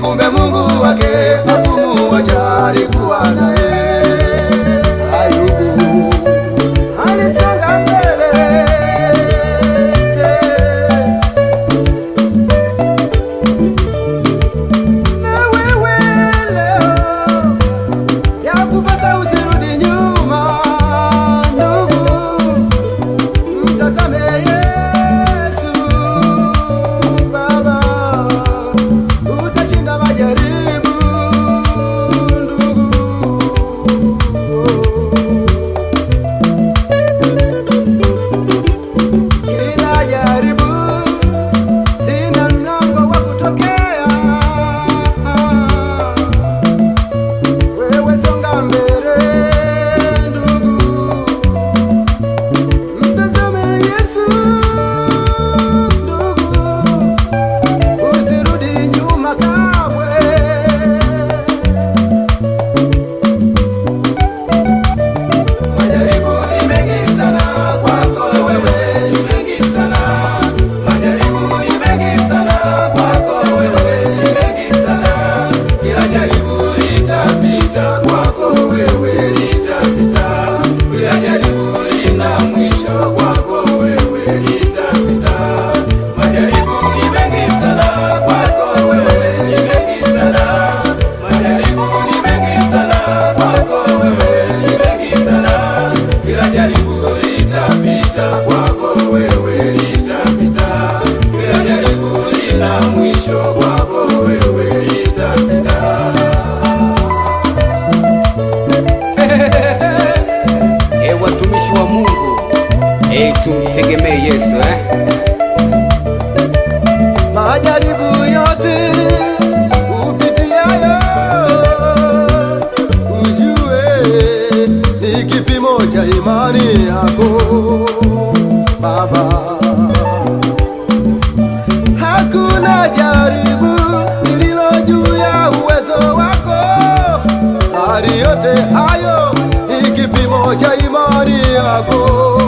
kumbe Mungu wake hakumuacha, alikuwa naye. Ayubu alisonga mbele, na wewe leo yakupasa usirudi nyuma, ndugu, mtazame Yesu Baba, utashinda majaribu ndugu. Kila jaribu lina mlango wa kutokea, wewe songa mbele ndugu, mtazame Yesu ndugu, usirudi nyuma kamwe. Majaribu ni mengi sana kwako wewe, ni mengi sana. Majaribu ni mengi sana kwako wewe, ni mengi sana. Kila jaribu litapita kwako wewe, litapita. Kila jaribu lina mwisho kwako wewe, litapita. Majaribu ni mengi sana kwako wewe, ni mengi sana. Majaribu ni mengi sana kwako wewe, ni mengi sana. Kila jaribu litapita kwako wewe, litapita. Kila jaribu lina mwisho kwako wewe, litapita. Watumishi wa Mungu, tumtegemee Yesu Majaribu yote upitiayo, ujue ni kipimo cha imani yako Baba. Hakuna jaribu lililo juu ya uwezo wako, bali yote hayo ni kipimo cha imani yako.